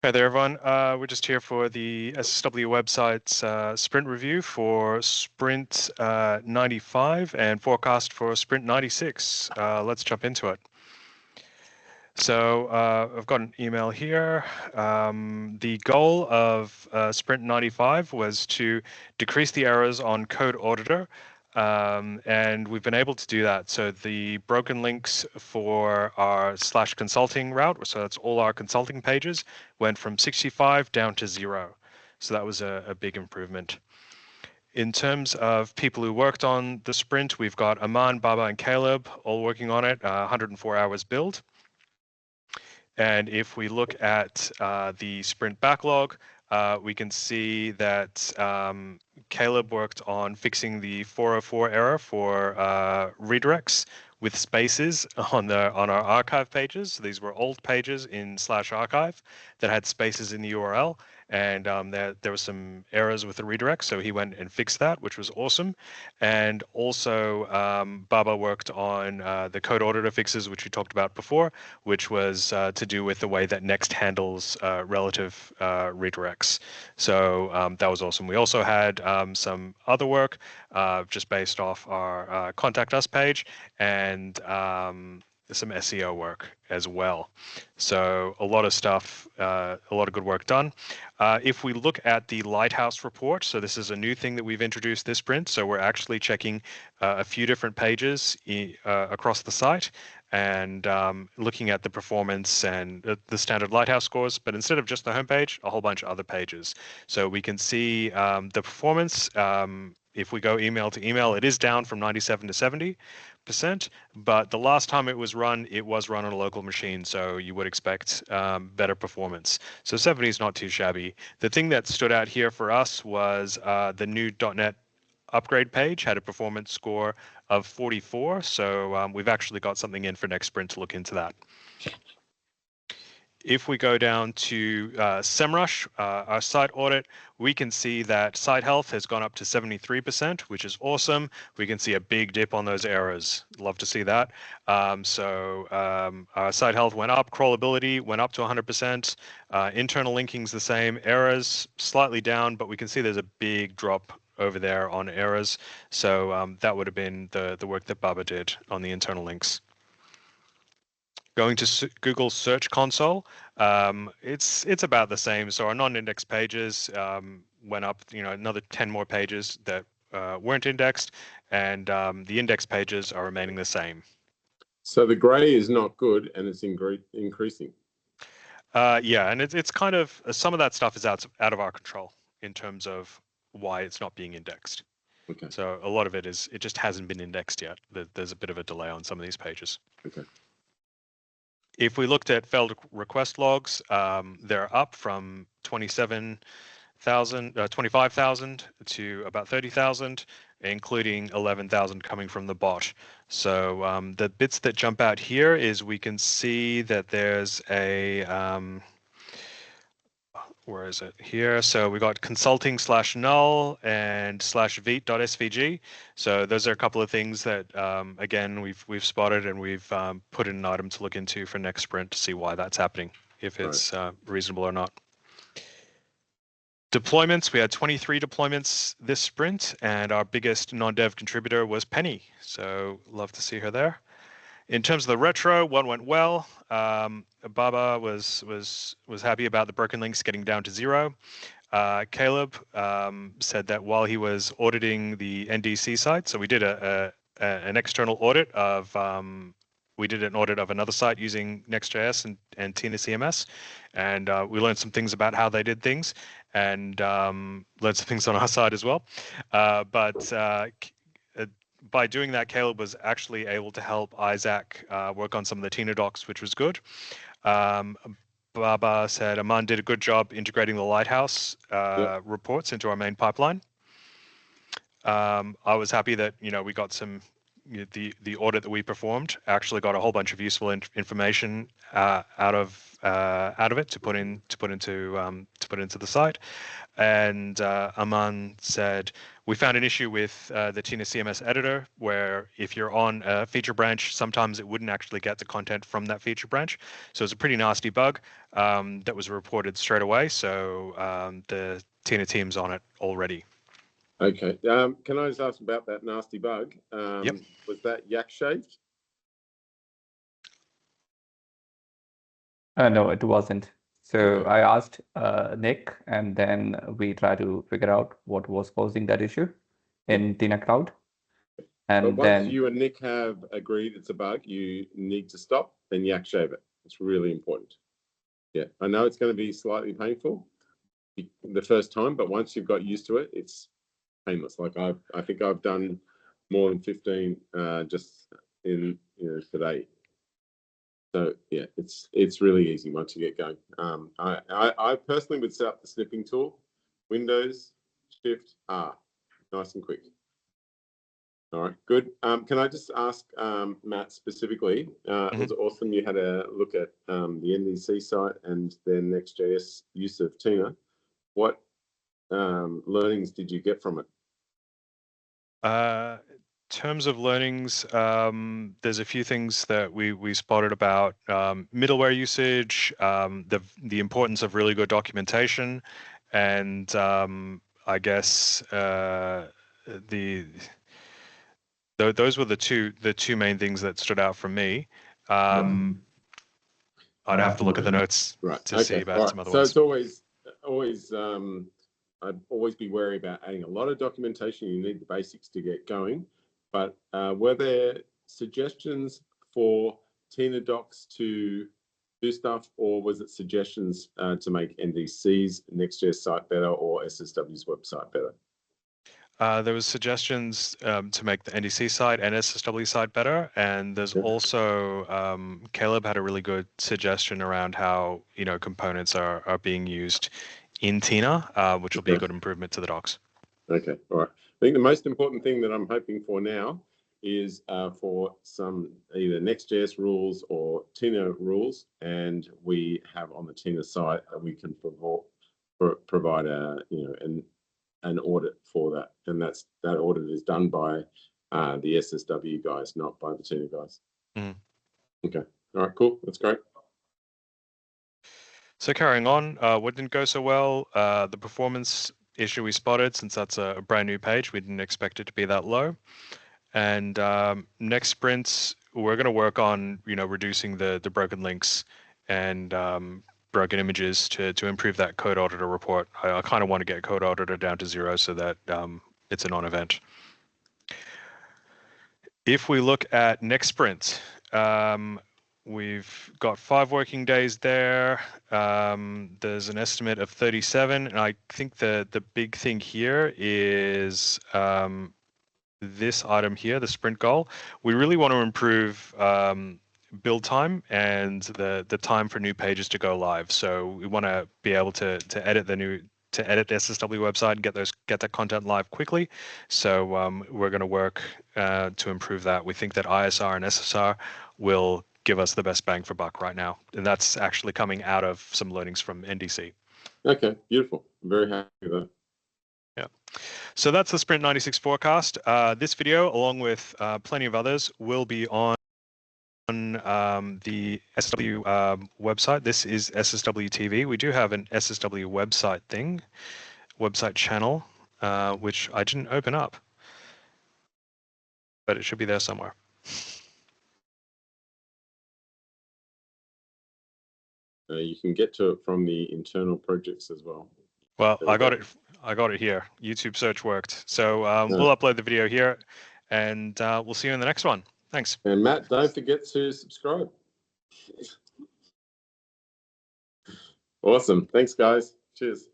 Hey there, everyone. We're just here for the SSW website's sprint review for Sprint 95 and forecast for Sprint 96. Let's jump into it. So I've got an email here. The goal of Sprint 95 was to decrease the errors on Code Auditor, and we've been able to do that. So the broken links for our /consulting route, so that's all our consulting pages, went from 65 down to 0. So that was a big improvement. In terms of people who worked on the sprint, we've got Aman, Baba, and Caleb all working on it, 104 hours build. And if we look at the sprint backlog, we can see that Caleb worked on fixing the 404 error for redirects with spaces on our archive pages. So these were old pages in /archive that had spaces in the URL, and there were some errors with the redirect, so he went and fixed that, which was awesome. And also, Baba worked on the code auditor fixes, which we talked about before, which was to do with the way that Next handles relative redirects. So that was awesome. We also had some other work just based off our Contact Us page and some SEO work as well. So a lot of stuff, a lot of good work done. If we look at the Lighthouse report, so this is a new thing that we've introduced this sprint. So we're actually checking a few different pages across the site and looking at the performance and the standard Lighthouse scores, but instead of just the homepage, a whole bunch of other pages. So we can see the performance. If we go email to email, it is down from 97 to 70%, but the last time it was run on a local machine, so you would expect better performance. So 70 is not too shabby. The thing that stood out here for us was the new .NET upgrade page had a performance score of 44, so we've actually got something in for next sprint to look into that. If we go down to SEMrush, our site audit, we can see that site health has gone up to 73%, which is awesome. We can see a big dip on those errors. Love to see that. Our site health went up, crawlability went up to 100%, internal linking's the same, errors slightly down, but we can see there's a big drop over there on errors. So that would have been the work that Baba did on the internal links. Going to Google Search Console, it's about the same. So our non-indexed pages went up, another 10 more pages that weren't indexed, and the indexed pages are remaining the same. So the gray is not good, and it's increasing. Yeah, and it's kind of some of that stuff is out of our control in terms of why it's not being indexed. Okay. So a lot of it just hasn't been indexed yet. There's a bit of a delay on some of these pages. Okay. If we looked at failed request logs, they're up from 25,000 to about 30,000, including 11,000 coming from the bot. So the bits that jump out here is we can see that there's a where is it here? So we got consulting /null and /vt.svg. So those are a couple of things that, again, we've spotted and we've put in an item to look into for next sprint to see why that's happening, if it's reasonable or not. Deployments, we had 23 deployments this sprint, and our biggest non-dev contributor was Penny. So love to see her there. In terms of the retro, one went well. Baba was happy about the broken links getting down to 0. Caleb said that while he was auditing the NDC site, so we did an external audit of another site using Next.js and Tina CMS, and we learned some things about how they did things, and learned some things on our side as well. By doing that, Caleb was actually able to help Isaac work on some of the Tina docs, which was good. Baba said Aman did a good job integrating the Lighthouse reports into our main pipeline. I was happy that we got some the audit that we performed actually got a whole bunch of useful information out of it to put into the site. And Aman said, we found an issue with the Tina CMS editor where if you're on a feature branch, sometimes it wouldn't actually get the content from that feature branch. So it's a pretty nasty bug that was reported straight away. So the Tina team's on it already. Okay. Can I just ask about that nasty bug? Yep. Was that yak shaved? No, it wasn't. So I asked Nick, and then we tried to figure out what was causing that issue in Tina Cloud. And but once then you and Nick have agreed it's a bug, you need to stop and yak shave it. It's really important. Yeah, I know it's going to be slightly painful the first time, but once you've got used to it, it's painless. Like I think I've done more than 15 just in today. So yeah, it's really easy once you get going. I personally would set up the snipping tool, Windows, Shift R, nice and quick. All right, good. Can I just ask Matt specifically? It was awesome you had a look at the NDC site and their Next.js use of Tina. What learnings did you get from it? Terms of learnings, there's a few things that we spotted about middleware usage, the importance of really good documentation, and I guess those were the two main things that stood out for me. I'd have to look at the notes to see about some other ones. So it's always I'd always be wary about adding a lot of documentation. You need the basics to get going. But were there suggestions for Tina docs to do stuff, or was it suggestions to make NDC's Next.js site better or SSW's website better? There was suggestions to make the NDC site and SSW site better, and there's also Caleb had a really good suggestion around how components are being used in Tina, which will be a good improvement to the docs. Okay, all right. I think the most important thing that I'm hoping for now is for some either Next.js rules or Tina rules, and we have on the Tina site that we can provide a an audit for that, and that audit is done by the SSW guys, not by the Tina guys. Okay, all right, cool, that's great. So carrying on, what didn't go so well? The performance issue we spotted, since that's a brand new page, we didn't expect it to be that low. And next sprints, we're going to work on reducing the broken links and broken images to improve that code auditor report. I kind of want to get code auditor down to 0 so that it's a non-event. If we look at next sprint, we've got 5 working days there. There's an estimate of 37, and I think the big thing here is this item here, the sprint goal. We really want to improve build time and the time for new pages to go live. So we want to be able to edit the SSW website and get that content live quickly. So we're going to work to improve that. We think that ISR and SSR will give us the best bang for buck right now, and that's actually coming out of some learnings from NDC. Okay, beautiful. I'm very happy with that. Yeah. So that's the Sprint 96 forecast. This video, along with plenty of others, will be on the SSW website. This is SSW TV. We do have an SSW website channel, which I didn't open up, but it should be there somewhere. You can get to it from the internal projects as well. Well, I got it here. YouTube search worked. So we'll upload the video here, and we'll see you in the next one. Thanks. And Matt, don't forget to subscribe. Awesome. Thanks, guys. Cheers.